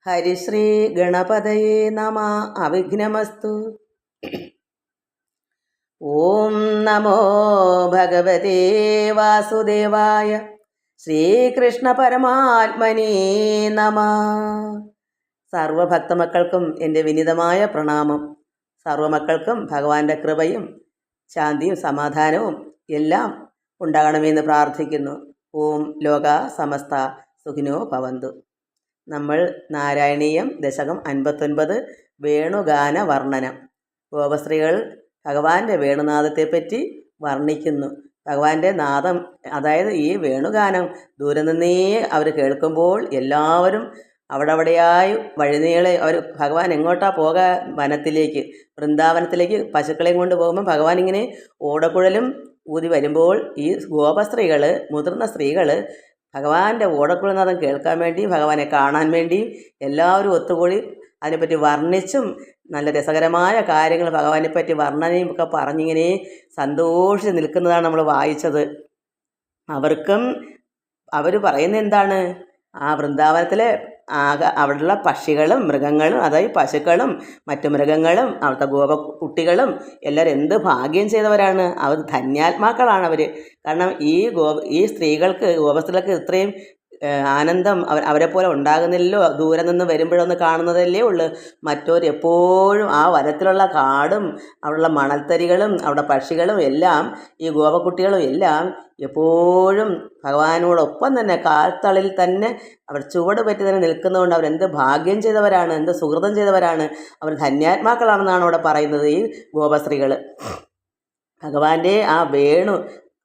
ഹരിശ്രീ ഗണപതയേ നമ. അവിഘ്നമസ്തു. ഓം നമോ ഭഗവതേ വാസുദേവായ. ശ്രീകൃഷ്ണ പരമാത്മനേ നമ. സർവഭക്തമക്കൾക്കും എൻ്റെ വിനീതമായ പ്രണാമം. സർവമക്കൾക്കും ഭഗവാന്റെ കൃപയും ശാന്തിയും സമാധാനവും എല്ലാം ഉണ്ടാകണമെന്ന് പ്രാർത്ഥിക്കുന്നു. ഓം ലോക സമസ്ത സുഖിനോ ഭവന്തു. നമ്മൾ നാരായണീയം ദശകം 59 വേണുഗാന വർണ്ണനം. ഗോപസ്ത്രീകൾ ഭഗവാന്റെ വേണുനാദത്തെപ്പറ്റി വർണ്ണിക്കുന്നു. ഭഗവാന്റെ നാദം, അതായത് ഈ വേണുഗാനം ദൂരെ നിന്നേ അവർ കേൾക്കുമ്പോൾ എല്ലാവരും അവിടെയായി വഴിനീളെ അവർ ഭഗവാൻ എങ്ങോട്ടാ വനത്തിലേക്ക്, വൃന്ദാവനത്തിലേക്ക് പശുക്കളെയും കൊണ്ട് പോകുമ്പോൾ ഭഗവാൻ ഇങ്ങനെ ഓടക്കുഴലും ഊതി വരുമ്പോൾ ഈ ഗോപസ്ത്രീകൾ, മുതിർന്ന സ്ത്രീകൾ ഭഗവാന്റെ ഓടക്കുഴനാദം കേൾക്കാൻ വേണ്ടി, ഭഗവാനെ കാണാൻ വേണ്ടി എല്ലാവരും ഒത്തുകൂടി അതിനെപ്പറ്റി വർണ്ണിച്ചും നല്ല രസകരമായ കാര്യങ്ങൾ ഭഗവാനെപ്പറ്റി വർണ്ണനയും ഒക്കെ പറഞ്ഞിങ്ങനെ സന്തോഷിച്ച് നിൽക്കുന്നതാണ് നമ്മൾ വായിച്ചത്. അവർ പറയുന്നത് എന്താണ്? ആ വൃന്ദാവനത്തിലെ അവിടെയുള്ള പക്ഷികളും മൃഗങ്ങളും, അതായത് പശുക്കളും മറ്റു മൃഗങ്ങളും അവിടുത്തെ കുട്ടികളും എല്ലാവരും എന്ത് ഭാഗ്യം ചെയ്തവരാണ്. അവർ ധന്യാത്മാക്കളാണ് അവർ. കാരണം ഈ സ്ത്രീകൾക്ക്, ഗോപസ്ത്രീകൾക്ക് ഇത്രയും ആനന്ദം അവരെപ്പോലെ ഉണ്ടാകുന്നില്ലല്ലോ. ദൂരെ നിന്ന് വരുമ്പോഴൊന്ന് കാണുന്നതല്ലേ ഉള്ളൂ. മറ്റോരെപ്പോഴും ആ വനത്തിലുള്ള കാടും അവിടെയുള്ള മണൽത്തരികളും അവിടെ പക്ഷികളും എല്ലാം ഈ ഗോപക്കുട്ടികളും എല്ലാം എപ്പോഴും ഭഗവാനോടൊപ്പം തന്നെ കാൽത്തളിൽ തന്നെ അവർ ചുവട് പറ്റി തന്നെ നിൽക്കുന്നതുകൊണ്ട് അവരെന്ത് ഭാഗ്യം ചെയ്തവരാണ്, എന്ത് സുഹൃതം ചെയ്തവരാണ്, അവർ ധന്യാത്മാക്കളാണെന്നാണ് അവിടെ പറയുന്നത് ഈ ഗോപസ്ത്രീകൾ. ഭഗവാന്റെ ആ വേണു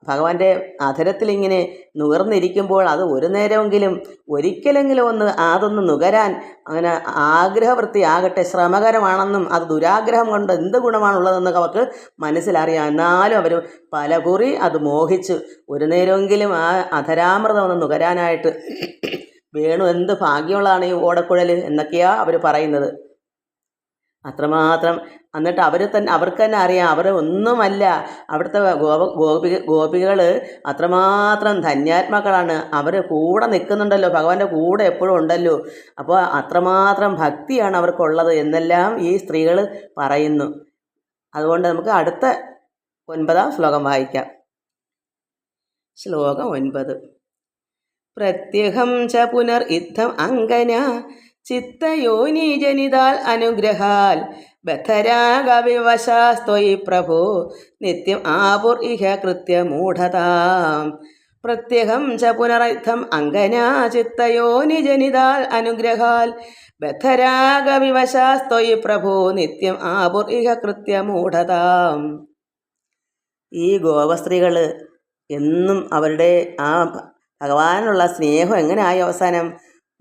ഭഗവാന്റെ അധരത്തിൽ ഇങ്ങനെ നുകർന്നിരിക്കുമ്പോൾ അത് ഒരു നേരമെങ്കിലും ഒരിക്കലെങ്കിലും അതൊന്ന് നുകരാൻ അങ്ങനെ ആഗ്രഹവൃത്തി ആകട്ടെ, ശ്രമകരമാണെന്നും അത് ദുരാഗ്രഹം കൊണ്ട് എന്ത് ഗുണമാണുള്ളതെന്നൊക്കെ അവർക്ക് മനസ്സിലറിയാം. എന്നാലും അവർ പലകുറി അത് മോഹിച്ചു ഒരു നേരമെങ്കിലും ആ അധരാമൃതം ഒന്ന് നുകരാനായിട്ട്. വേണു എന്ത് ഭാഗ്യമുള്ളതാണ് ഈ ഓടക്കുഴൽ എന്നൊക്കെയാണ് അവർ പറയുന്നത്. അത്രമാത്രം. എന്നിട്ട് അവർക്ക് തന്നെ അറിയാം അവർ ഒന്നുമല്ല. അവിടുത്തെ ഗോപികൾ അത്രമാത്രം ധന്യാത്മാക്കളാണ്. അവർ കൂടെ നിൽക്കുന്നുണ്ടല്ലോ, ഭഗവാന്റെ കൂടെ എപ്പോഴും ഉണ്ടല്ലോ. അപ്പോൾ അത്രമാത്രം ഭക്തിയാണ് അവർക്കുള്ളത് എന്നെല്ലാം ഈ സ്ത്രീകൾ പറയുന്നു. അതുകൊണ്ട് നമുക്ക് അടുത്ത 9-ാം ശ്ലോകം വായിക്കാം. ശ്ലോകം 9. പ്രത്യഹം ച പുനർ ഇത്തം അങ്കന ചിത്തയോനി ജനിതാൽ അനുഗ്രഹാൽ ബദ്ധരാഗവിവശാസ്ത്വയി പ്രഭോ നിത്യം ആപുർ ഇഹ കൃത്യ മൂഢതാം. പ്രത്യഹം ച പുനരിത്തം അങ്കന ചിത്തയോനി ജനിതാൽ അനുഗ്രഹാൽ ബദ്ധരാഗവിവശാസ്ത്വയി പ്രഭോ നിത്യം ആപുർ ഇഹ കൃത്യ മൂഢതാം. ഈ ഗോപസ്ത്രീകൾ എന്നും അവരുടെ ആ ഭഗവാനുള്ള സ്നേഹം എങ്ങനെയായി അവസാനം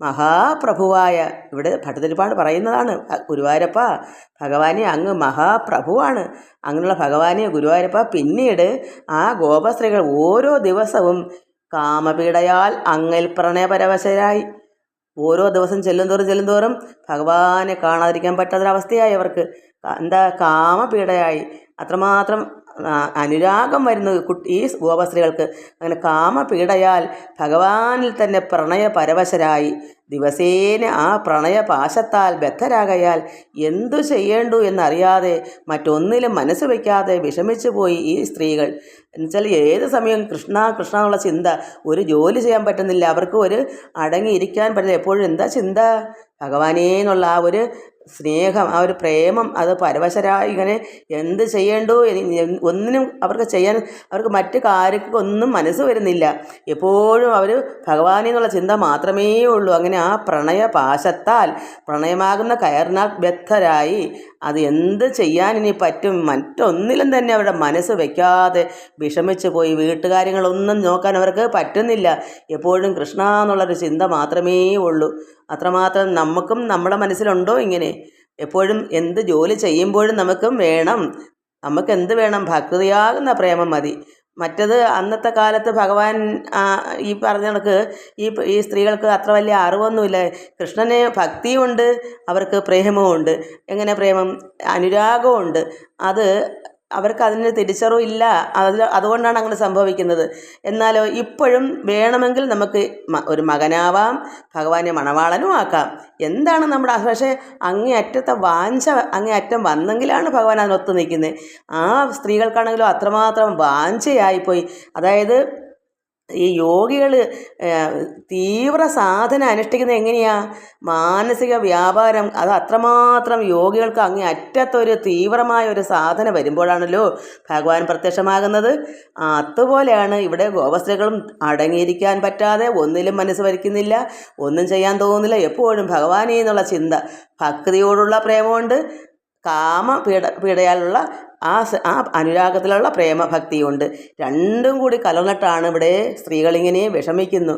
മഹാപ്രഭുവായ, ഇവിടെ ഭട്ടതിരിപ്പാട് പറയുന്നതാണ്, ഗുരുവായൂരപ്പ ഭഗവാനെ അങ്ങ് മഹാപ്രഭുവാണ്, അങ്ങനെയുള്ള ഭഗവാനെ ഗുരുവായൂരപ്പ പിന്നീട് ആ ഗോപസ്ത്രീകൾ ഓരോ ദിവസവും കാമപീഡയാൽ അങ്ങിൽ പ്രണയപരവശരായി. ഓരോ ദിവസം ചെല്ലുന്തോറും ഭഗവാനെ കാണാതിരിക്കാൻ പറ്റാത്തൊരവസ്ഥയായി അവർക്ക്. എന്താ? കാമപീഡയായി. അത്രമാത്രം അനുരാഗം വരുന്നു ഈ ഗോപസ്ത്രീകൾക്ക്. അങ്ങനെ കാമപീഡയാൽ ഭഗവാനിൽ തന്നെ പ്രണയപരവശരായി ദിവസേന ആ പ്രണയപാശത്താൽ ബദ്ധരാകയാൽ എന്തു ചെയ്യേണ്ടു എന്നറിയാതെ മറ്റൊന്നിലും മനസ്സ് വയ്ക്കാതെ വിഷമിച്ചു പോയി ഈ സ്ത്രീകൾ. എന്നുവെച്ചാൽ ഏത് സമയം കൃഷ്ണ കൃഷ്ണ എന്നുള്ള ചിന്ത, ഒരു ജോലി ചെയ്യാൻ പറ്റുന്നില്ല അവർക്ക്, ഒരു അടങ്ങിയിരിക്കാൻ പറ്റില്ല. എപ്പോഴും എന്താ ചിന്ത? ഭഗവാനേ എന്നുള്ള ആ ഒരു സ്നേഹം, ആ ഒരു പ്രേമം, അത് പരവശരായി ഇങ്ങനെ എന്ത് ചെയ്യേണ്ടു, ഒന്നിനും അവർക്ക് ചെയ്യാൻ, അവർക്ക് മറ്റു കാര്യങ്ങൾക്കൊന്നും മനസ്സ് വരുന്നില്ല. എപ്പോഴും അവർ ഭഗവാനെ എന്നുള്ള ചിന്ത മാത്രമേ ഉള്ളൂ. അങ്ങനെ ആ പ്രണയപാശത്താൽ, പ്രണയമാകുന്ന കയറിനാൽ ബദ്ധരായി. അത് എന്ത് ചെയ്യാൻ ഇനി പറ്റും? മറ്റൊന്നിലും തന്നെ അവരുടെ മനസ്സ് വയ്ക്കാതെ വിഷമിച്ചു പോയി. വീട്ടുകാര്യങ്ങളൊന്നും നോക്കാൻ അവർക്ക് പറ്റുന്നില്ല. എപ്പോഴും കൃഷ്ണ എന്നുള്ളൊരു ചിന്ത മാത്രമേ ഉള്ളൂ. അത്രമാത്രം നമുക്കും നമ്മുടെ മനസ്സിലുണ്ടോ ഇങ്ങനെ? എപ്പോഴും എന്ത് ജോലി ചെയ്യുമ്പോഴും നമുക്ക് എന്ത് വേണം? ഭക്തിയാകുന്ന പ്രേമം മതി. മറ്റത് അന്നത്തെ കാലത്ത് ഭഗവാൻ ഈ പറഞ്ഞ കണക്ക് ഈ സ്ത്രീകൾക്ക് അത്ര വലിയ അറിവൊന്നുമില്ല. കൃഷ്ണന് ഭക്തിയുമുണ്ട്, അവർക്ക് പ്രേമവും ഉണ്ട്. എങ്ങനെ പ്രേമം? അനുരാഗവും ഉണ്ട്. അത് അവർക്ക് അതിന് തിരിച്ചറിവില്ല. അതുകൊണ്ടാണ് അങ്ങനെ സംഭവിക്കുന്നത്. എന്നാലോ ഇപ്പോഴും വേണമെങ്കിൽ നമുക്ക് ഒരു മകനാവാം, ഭഗവാനെ മണവാളനും ആക്കാം. എന്താണ് നമ്മുടെ പക്ഷേ അങ്ങേയറ്റത്തെ വാഞ്ച അങ്ങേയറ്റം വന്നെങ്കിലാണ് ഭഗവാൻ അതിനൊത്ത് നിൽക്കുന്നത്. ആ സ്ത്രീകൾക്കാണെങ്കിലും അത്രമാത്രം വാഞ്ചയായിപ്പോയി. അതായത് ഈ യോഗികൾ തീവ്ര സാധന അനുഷ്ഠിക്കുന്നത് എങ്ങനെയാണ്? മാനസിക വ്യാപാരം അത് അത്രമാത്രം യോഗികൾക്ക് അങ്ങേ അറ്റത്തൊരു തീവ്രമായ ഒരു സാധന വരുമ്പോഴാണല്ലോ ഭഗവാൻ പ്രത്യക്ഷമാകുന്നത്. അതുപോലെയാണ് ഇവിടെ ഗോപസ്ത്രീകളും അടങ്ങിയിരിക്കാൻ പറ്റാതെ ഒന്നിലും മനസ്സ് വരിക്കുന്നില്ല, ഒന്നും ചെയ്യാൻ തോന്നുന്നില്ല. എപ്പോഴും ഭഗവാനേ എന്നുള്ള ചിന്ത, ഭക്തിയോടുള്ള പ്രേമമുണ്ട്, പീഡയാലുള്ള ആ അനുരാഗത്തിലുള്ള പ്രേമഭക്തിയുണ്ട്. രണ്ടും കൂടി കലർന്നിട്ടാണ് ഇവിടെ സ്ത്രീകളിങ്ങനെ വിഷമിക്കുന്നു.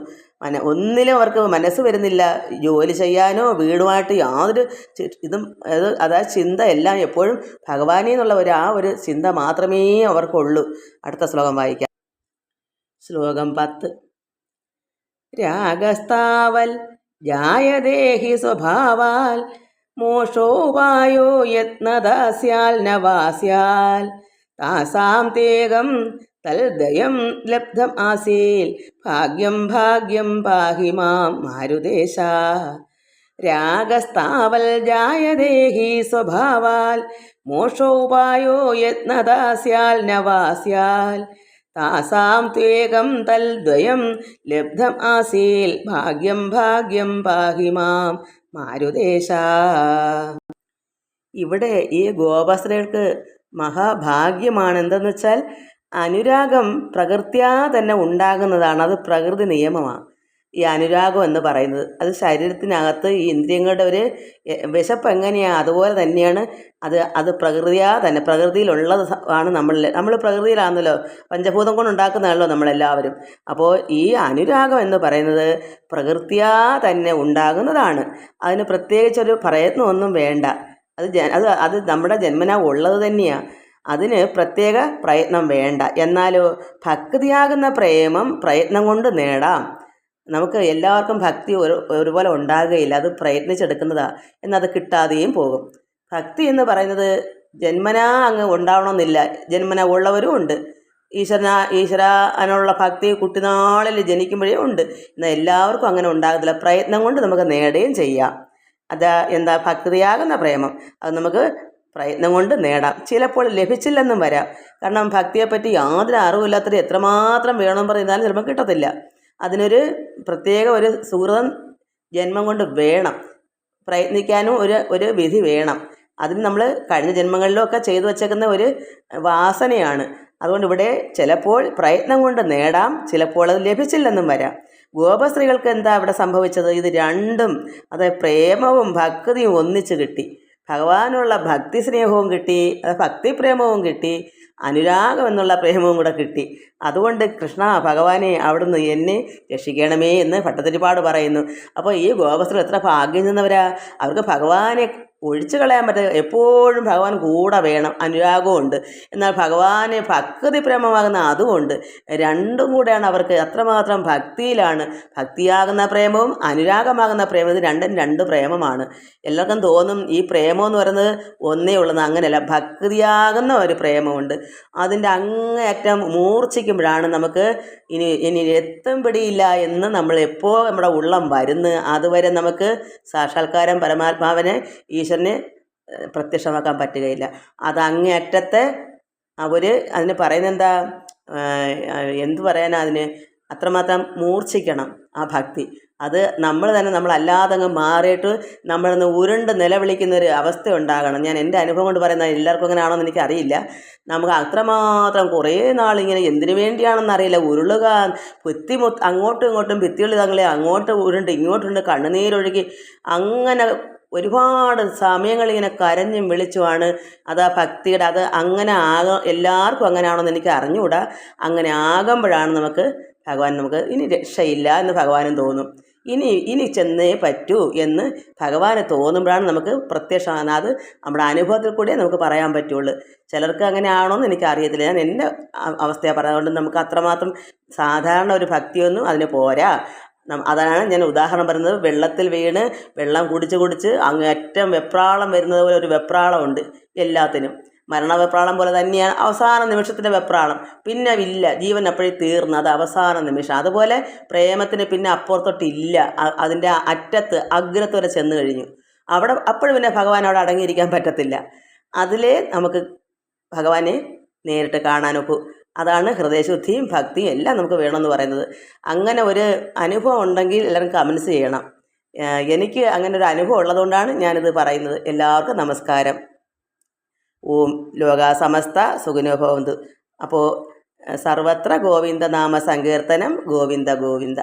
ഒന്നിലും അവർക്ക് മനസ്സ് വരുന്നില്ല. ജോലി ചെയ്യാനോ വീടുമായിട്ട് യാതൊരു ഇതും അതായത് ചിന്ത എല്ലാം എപ്പോഴും ഭഗവാനേ എന്നുള്ള ആ ഒരു ചിന്ത മാത്രമേ അവർക്കുള്ളൂ. അടുത്ത ശ്ലോകം വായിക്കാം. ശ്ലോകം 10. രാഗസ്താവൽ ജായദേഹി സ്വഭാവാൽ മോഷോപായോ യത്നദാസ്യാൽ നവാസ്യാൽ താസാം തേകം തൽദയം ലബ്ധം ആസീൽ ഭാഗ്യം ഭാഗ്യം പാഹി മാം മാരുദേശ. രാഗസ്താവൽ ജായദേഹി സ്വഭാവാൽ മോഷോപായോ യത്നദാസ്യാൽ നവാസ്യാൽ താസാം ത്വേകം തൽദ്വയം ലബ്ധം ആസീൽ ഭാഗ്യം ഭാഗ്യം പാഹി മാം മാരുദേശ. ഇവിടെ ഈ ഗോപസ്ത്രീകൾക്ക് മഹാഭാഗ്യമാണ്. എന്തെന്ന് വെച്ചാൽ അനുരാഗം പ്രകൃത്യാ തന്നെ ഉണ്ടാകുന്നതാണ്. അത് പ്രകൃതി നിയമമാണ്. ഈ അനുരാഗം എന്ന് പറയുന്നത് അത് ശരീരത്തിനകത്ത് ഈ ഇന്ദ്രിയങ്ങളുടെ ഒരു വിശപ്പ് എങ്ങനെയാണ് അതുപോലെ തന്നെയാണ് അത് പ്രകൃതിയാ തന്നെ, പ്രകൃതിയിലുള്ളത് ആണ്. നമ്മൾ പ്രകൃതിയിലാണല്ലോ, പഞ്ചഭൂതം കൊണ്ട് ഉണ്ടാക്കുന്നതാണല്ലോ നമ്മളെല്ലാവരും. അപ്പോൾ ഈ അനുരാഗം എന്ന് പറയുന്നത് പ്രകൃതിയാ തന്നെ ഉണ്ടാകുന്നതാണ്. അതിന് പ്രത്യേകിച്ചൊരു പ്രയത്നമൊന്നും വേണ്ട. അത് നമ്മുടെ ജന്മനാ ഉള്ളത് തന്നെയാണ്. അതിന് പ്രത്യേക പ്രയത്നം വേണ്ട. എന്നാലോ ഭക്തിയാകുന്ന പ്രയത്നം കൊണ്ട് നേടാം. നമുക്ക് എല്ലാവർക്കും ഭക്തി ഒരുപോലെ ഉണ്ടാകുകയില്ല. അത് പ്രയത്നിച്ചെടുക്കുന്നതാണ്. എന്നത് കിട്ടാതെയും പോകും. ഭക്തി എന്ന് പറയുന്നത് ജന്മനാ അങ്ങ് ഉണ്ടാവണമെന്നില്ല. ജന്മന ഉള്ളവരും ഉണ്ട്. ഈശ്വരനുള്ള ഭക്തി കുട്ടിനാളിൽ ജനിക്കുമ്പോഴേ ഉണ്ട്. എന്നാൽ എല്ലാവർക്കും അങ്ങനെ ഉണ്ടാകത്തില്ല. പ്രയത്നം കൊണ്ട് നമുക്ക് നേടുകയും ചെയ്യാം. എന്താ ഭക്തിയാകുന്ന പ്രേമം അത് നമുക്ക് പ്രയത്നം കൊണ്ട് നേടാം. ചിലപ്പോൾ ലഭിച്ചില്ലെന്നും വരാം. കാരണം ഭക്തിയെപ്പറ്റി യാതൊരു അറിവില്ലാത്തവർ എത്രമാത്രം വേണമെന്ന് പറയുന്നാലും ചിലപ്പോൾ കിട്ടത്തില്ല. അതിനൊരു പ്രത്യേക ഒരു സുഹൃതം ജന്മം കൊണ്ട് വേണം. പ്രയത്നിക്കാനും ഒരു വിധി വേണം. അതിന് നമ്മൾ കഴിഞ്ഞ ജന്മങ്ങളിലൊക്കെ ചെയ്തു വച്ചേക്കുന്ന ഒരു വാസനയാണ്. അതുകൊണ്ട് ഇവിടെ ചിലപ്പോൾ പ്രയത്നം കൊണ്ട് നേടാം, ചിലപ്പോൾ അത് ലഭിച്ചില്ലെന്നും വരാം. ഗോപസ്ത്രീകൾക്ക് എന്താ ഇവിടെ സംഭവിച്ചത്? ഇത് രണ്ടും, അതായത് പ്രേമവും ഭക്തിയും ഒന്നിച്ച് കിട്ടി. ഭഗവാനുള്ള ഭക്തി സ്നേഹവും കിട്ടി, ഭക്തിപ്രേമവും കിട്ടി, അനുരാഗം എന്നുള്ള പ്രേമവും കൂടെ കിട്ടി. അതുകൊണ്ട് കൃഷ്ണ ഭഗവാനെ അവിടുന്ന് എന്നെ രക്ഷിക്കണമേ എന്ന് ഭട്ടതിരിപ്പാട് പറയുന്നു. അപ്പോൾ ഈ ഗോപസ്ത്രീകൾ എത്ര ഭാഗ്യം ചെന്നവരാ. അവർക്ക് ഭഗവാനെ ഒഴിച്ചു കളയാൻ പറ്റില്ല. എപ്പോഴും ഭഗവാൻ കൂടെ വേണം. അനുരാഗവും ഉണ്ട്, എന്നാൽ ഭഗവാനെ ഭക്തി പ്രേമമാകുന്ന അതുമുണ്ട്. രണ്ടും കൂടെയാണ് അവർക്ക്. അത്രമാത്രം ഭക്തിയിലാണ്. ഭക്തിയാകുന്ന പ്രേമവും അനുരാഗമാകുന്ന പ്രേമം, ഇത് രണ്ടും രണ്ട് പ്രേമമാണ്. എല്ലാവർക്കും തോന്നും ഈ പ്രേമം എന്ന് പറയുന്നത് ഒന്നേ ഉള്ളെന്ന്. അങ്ങനെയല്ല, ഭക്തിയാകുന്ന ഒരു പ്രേമമുണ്ട്. അതിൻ്റെ അങ്ങേയറ്റം മൂർച്ഛിക്കുമ്പോഴാണ് നമുക്ക് ഇനി എത്തും പിടിയില്ല എന്ന് നമ്മൾ എപ്പോൾ നമ്മുടെ ഉള്ളം വരുന്നു. അതുവരെ നമുക്ക് സാക്ഷാത്കാരം പരമാത്മാവിനെ ഈശ്വരനെ പ്രത്യക്ഷമാക്കാൻ പറ്റുകയില്ല. അത് അങ്ങേയറ്റത്തെ അതിന് പറയുന്നത് എന്താ, എന്തു പറയാനാ, അതിന് അത്രമാത്രം മൂർച്ഛിക്കണം ആ ഭക്തി. അത് നമ്മളല്ലാതെ അങ്ങ് മാറിയിട്ട് നമ്മളിന്ന് ഉരുണ്ട് നിലവിളിക്കുന്നൊരു അവസ്ഥ ഉണ്ടാകണം. ഞാൻ എൻ്റെ അനുഭവം കൊണ്ട് പറയുന്നത്, എല്ലാവർക്കും അങ്ങനെ ആണോന്ന് എനിക്കറിയില്ല. നമുക്ക് അത്രമാത്രം കുറേ നാളിങ്ങനെ എന്തിനു വേണ്ടിയാണെന്നറിയില്ല ഉരുളുക, അങ്ങോട്ടും ഇങ്ങോട്ടും ഭിത്തികൾ തങ്ങളെ അങ്ങോട്ട് ഉരുണ്ട് ഇങ്ങോട്ടുണ്ട് കണ്ണുനീരൊഴുകി അങ്ങനെ ഒരുപാട് സമയങ്ങളിങ്ങനെ കരഞ്ഞും വിളിച്ചുമാണ് അത് ആ ഭക്തിയുടെ അങ്ങനെ എല്ലാവർക്കും അങ്ങനെ ആണോന്ന് എനിക്ക് അറിഞ്ഞുകൂടാ. അങ്ങനെ ആകുമ്പോഴാണ് നമുക്ക് ഇനി രക്ഷയില്ല എന്ന് ഭഗവാനും തോന്നും. ഇനി ചെന്നേ പറ്റൂ എന്ന് ഭഗവാന് തോന്നുമ്പോഴാണ് നമുക്ക് പ്രത്യക്ഷമാണ്. അത് നമ്മുടെ അനുഭവത്തിൽ കൂടെ നമുക്ക് പറയാൻ പറ്റുള്ളൂ. ചിലർക്ക് അങ്ങനെ ആണോയെന്ന് എനിക്കറിയത്തില്ല. ഞാൻ എൻ്റെ അവസ്ഥയാണ് പറയുന്നത്. നമുക്ക് അത്രമാത്രം സാധാരണ ഒരു ഭക്തിയൊന്നും അതിന് പോരാ. അതാണ് ഞാൻ ഉദാഹരണം പറയുന്നത്. വെള്ളത്തിൽ വീണ് വെള്ളം കുടിച്ച് അങ്ങേറ്റം വെപ്രാളം വരുന്നത് പോലെ ഒരു വെപ്രാളമുണ്ട് എല്ലാത്തിനും. മരണവെപ്രാളം പോലെ തന്നെയാണ് അവസാന നിമിഷത്തിൻ്റെ വെപ്രാളം. പിന്നെ ഇല്ല, ജീവൻ അപ്പോഴേ തീർന്നു, അത് അവസാന നിമിഷം. അതുപോലെ പ്രേമത്തിന് പിന്നെ അപ്പുറത്തോട്ടില്ല, അതിൻ്റെ അറ്റത്ത് അഗ്രത്ത് വരെ ചെന്ന് കഴിഞ്ഞു. അപ്പോഴും പിന്നെ ഭഗവാൻ അവിടെ അടങ്ങിയിരിക്കാൻ പറ്റത്തില്ല. അതിലേ നമുക്ക് ഭഗവാനെ നേരിട്ട് കാണാനൊക്കൂ. അതാണ് ഹൃദയശുദ്ധിയും ഭക്തിയും എല്ലാം നമുക്ക് വേണമെന്ന് പറയുന്നത്. അങ്ങനെ ഒരു അനുഭവം ഉണ്ടെങ്കിൽ എല്ലാവരും കമൻസ് ചെയ്യണം. എനിക്ക് അങ്ങനെ ഒരു അനുഭവം ഉള്ളതുകൊണ്ടാണ് ഞാനിത് പറയുന്നത്. എല്ലാവർക്കും നമസ്കാരം. ഓം ലോകാ സമസ്ത സുഖിനോ ഭവന്തു. അപ്പോൾ സർവത്ര ഗോവിന്ദ നാമ സങ്കീർത്തനം. ഗോവിന്ദ ഗോവിന്ദ.